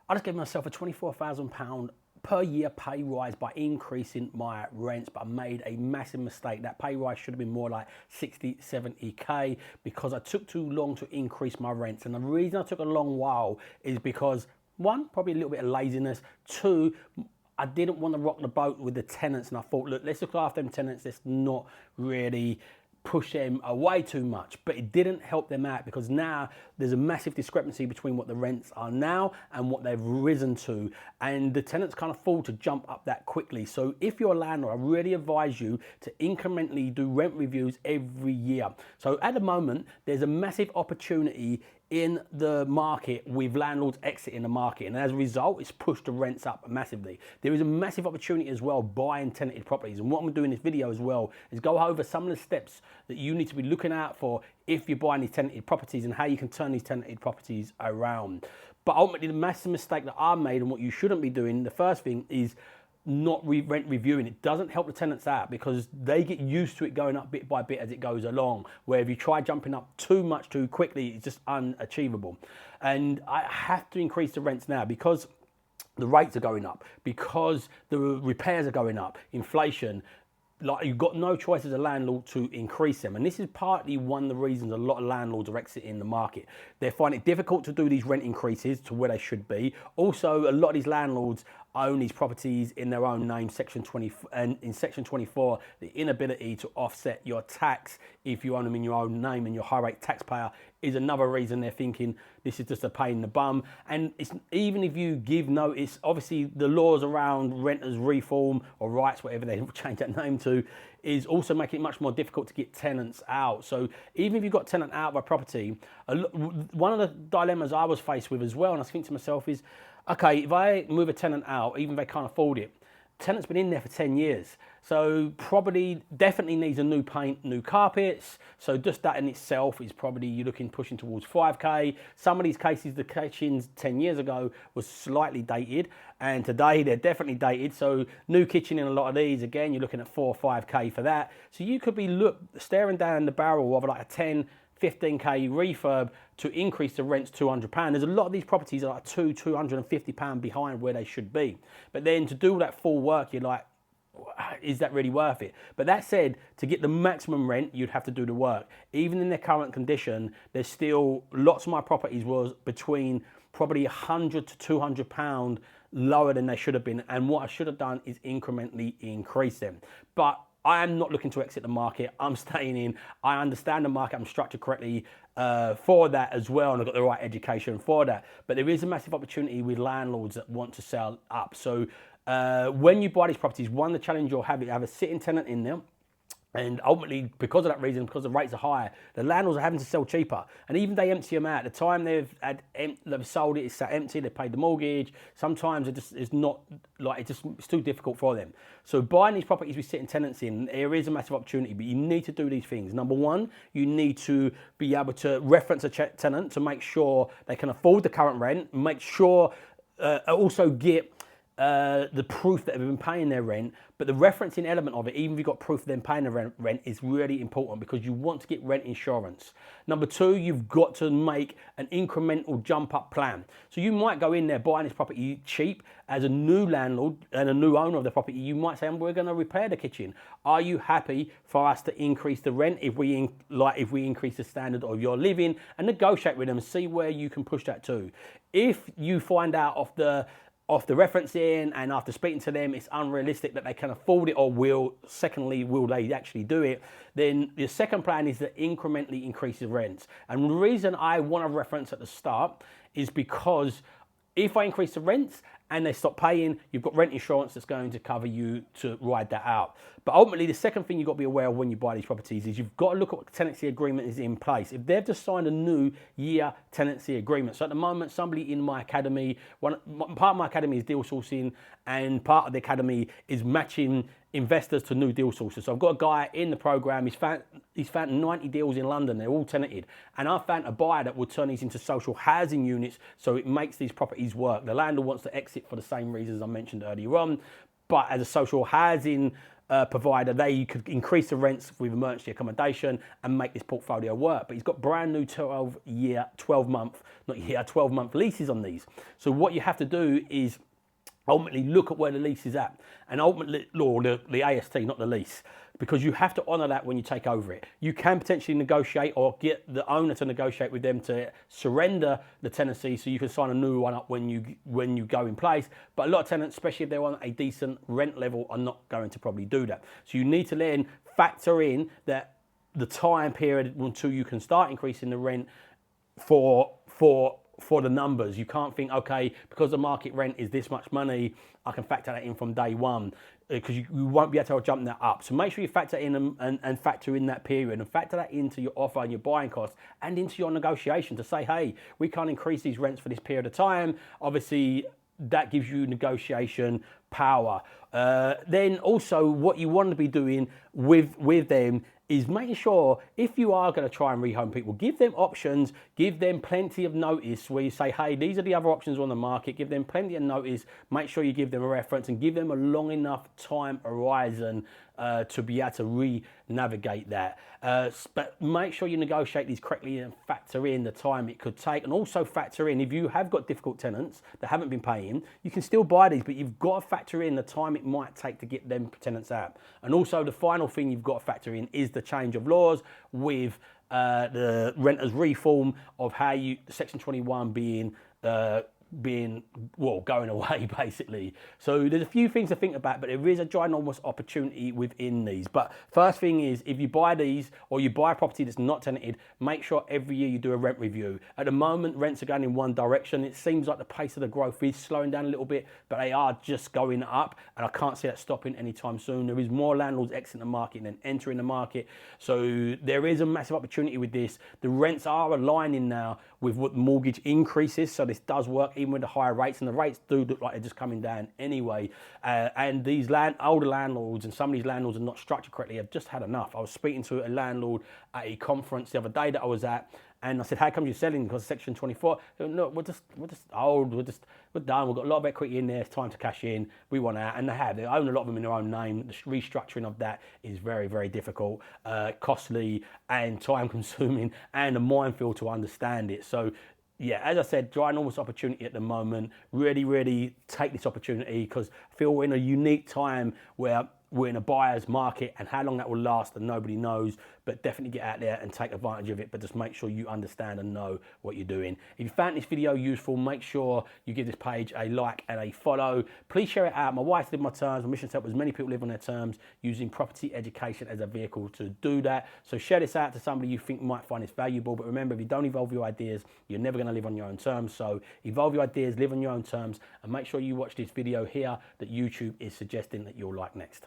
I just gave myself a £24,000 per year pay rise by increasing my rents, but I made a massive mistake. That pay rise should have been more like 60, 70K because I took too long to increase my rents. And the reason I took a long while is because one, probably a little bit of laziness. Two, I didn't want to rock the boat with the tenants, and I thought, look, let's look after them tenants. Let's not really push them away too much. But it didn't help them out because now there's a massive discrepancy between what the rents are now and what they've risen to, and the tenants can't afford to jump up that quickly. So if you're a landlord, I really advise you to incrementally do rent reviews every year. So at the moment, there's a massive opportunity in the market with landlords exiting the market, and as a result it's pushed the rents up massively. There is a massive opportunity as well buying tenanted properties, and what I'm doing in this video as well is go over some of the steps that you need to be looking out for if you're buying these tenanted properties and how you can turn these tenanted properties around. But ultimately the massive mistake that I made, and what you shouldn't be doing, the first thing is not rent reviewing. It doesn't help the tenants out because they get used to it going up bit by bit as it goes along, where if you try jumping up too much too quickly, it's just unachievable. And I have to increase the rents now because the rates are going up, because the repairs are going up, inflation. Like, you've got no choice as a landlord to increase them. And this is partly one of the reasons a lot of landlords are exiting the market. They find it difficult to do these rent increases to where they should be. Also, a lot of these landlords own these properties in their own name, Section 20, and in Section 24, the inability to offset your tax if you own them in your own name and you're a high rate taxpayer is another reason they're thinking this is just a pain in the bum. And it's, even if you give notice, obviously the laws around renters reform or rights, whatever they change that name to, is also making it much more difficult to get tenants out. So even if you've got tenant out of a property, one of the dilemmas I was faced with as well, and I think to myself is, okay, if I move a tenant out, even if they can't afford it, tenant's been in there for 10 years. So probably definitely needs a new paint, new carpets. So just that in itself is probably, you're looking pushing towards 5K. Some of these cases, the kitchens 10 years ago was slightly dated, and today they're definitely dated. So new kitchen in a lot of these, again, you're looking at 4 or 5K for that. So you could be staring down the barrel of like a 10, 15K refurb to increase the rents £200. There's a lot of these properties are like £250 behind where they should be. But then to do that full work, you're like, is that really worth it? But that said, to get the maximum rent, you'd have to do the work. Even in their current condition, there's still lots of my properties was between probably £100 to £200 lower than they should have been. And what I should have done is incrementally increase them. But I am not looking to exit the market. I'm staying in. I understand the market. I'm structured correctly for that as well, and I've got the right education for that. But there is a massive opportunity with landlords that want to sell up. So when you buy these properties, one, the challenge you'll have is have a sitting tenant in there. And ultimately, because of that reason, because the rates are higher, the landlords are having to sell cheaper. And even they empty them out. At the time they've sold it, it's sat empty, they've paid the mortgage. Sometimes it's too difficult for them. So buying these properties with sitting tenants in, there is a massive opportunity, but you need to do these things. Number one, you need to be able to reference a tenant to make sure they can afford the current rent, make sure also get the proof that they've been paying their rent. But the referencing element of it, even if you've got proof of them paying the rent, is really important because you want to get rent insurance. Number two, you've got to make an incremental jump up plan. So you might go in there buying this property cheap as a new landlord and a new owner of the property. You might say, we're going to repair the kitchen. Are you happy for us to increase the rent if we increase the standard of your living? And negotiate with them and see where you can push that to. If you find out off the referencing and after speaking to them, it's unrealistic that they can afford it or will they actually do it, then the second plan is to incrementally increase the rents. And the reason I want to reference at the start is because if I increase the rents and they stop paying, you've got rent insurance that's going to cover you to ride that out. But ultimately, the second thing you've got to be aware of when you buy these properties is you've got to look at what the tenancy agreement is in place. If they've just signed a new year tenancy agreement, so at the moment, somebody in my academy, part of my academy is deal sourcing, and part of the academy is matching investors to new deal sources. So I've got a guy in the program, he's found 90 deals in London, they're all tenanted. And I found a buyer that will turn these into social housing units so it makes these properties work. The landlord wants to exit for the same reasons I mentioned earlier on, but as a social housing provider, they could increase the rents with emergency accommodation and make this portfolio work. But he's got brand new 12 month leases on these. So what you have to do is ultimately look at where the lease is at, and ultimately, or the AST, not the lease, because you have to honour that when you take over it. You can potentially negotiate or get the owner to negotiate with them to surrender the tenancy so you can sign a new one up when you go in place. But a lot of tenants, especially if they're on a decent rent level, are not going to probably do that. So you need to then factor in that the time period until you can start increasing the rent for the numbers. You can't think, okay, because the market rent is this much money, I can factor that in from day one, because you won't be able to jump that up. So make sure you factor in and factor in that period, and factor that into your offer and your buying costs and into your negotiation to say, hey, we can't increase these rents for this period of time. Obviously, that gives you negotiation power. Then also what you want to be doing with them is making sure, if you are going to try and rehome people, give them options, give them plenty of notice where you say, hey, these are the other options on the market, give them plenty of notice, make sure you give them a reference and give them a long enough time horizon to be able to re-navigate that. But make sure you negotiate these correctly and factor in the time it could take, and also factor in, if you have got difficult tenants that haven't been paying, you can still buy these, but you've got to factor in the time it might take to get them tenants out. And also the final thing you've got to factor in is the change of laws with the renters reform of how Section 21 going away, basically. So there's a few things to think about, but there is a ginormous opportunity within these. But first thing is, if you buy these or you buy a property that's not tenanted, make sure every year you do a rent review. At the moment, rents are going in one direction. It seems like the pace of the growth is slowing down a little bit, but they are just going up, and I can't see that stopping anytime soon. There is more landlords exiting the market than entering the market. So there is a massive opportunity with this. The rents are aligning now with what mortgage increases, so this does work even with the higher rates, and the rates do look like they're just coming down anyway. And these older landlords, and some of these landlords are not structured correctly, have just had enough. I was speaking to a landlord at a conference the other day that I was at, and I said, how come you're selling? Because Section 24. Look, we're just old, we're done, we've got a lot of equity in there, it's time to cash in, we want out. And they own a lot of them in their own name. The restructuring of that is very, very difficult, costly and time consuming, and a minefield to understand it. So yeah, as I said, ginormous opportunity at the moment. Really, really take this opportunity, because I feel we're in a unique time where we're in a buyer's market, and how long that will last and nobody knows. But definitely get out there and take advantage of it, but just make sure you understand and know what you're doing. If you found this video useful, make sure you give this page a like and a follow. Please share it out. My wife lived my terms. My mission is to help as many people live on their terms, using property education as a vehicle to do that. So share this out to somebody you think might find this valuable. But remember, if you don't evolve your ideas, you're never going to live on your own terms. So evolve your ideas, live on your own terms, and make sure you watch this video here that YouTube is suggesting that you'll like next.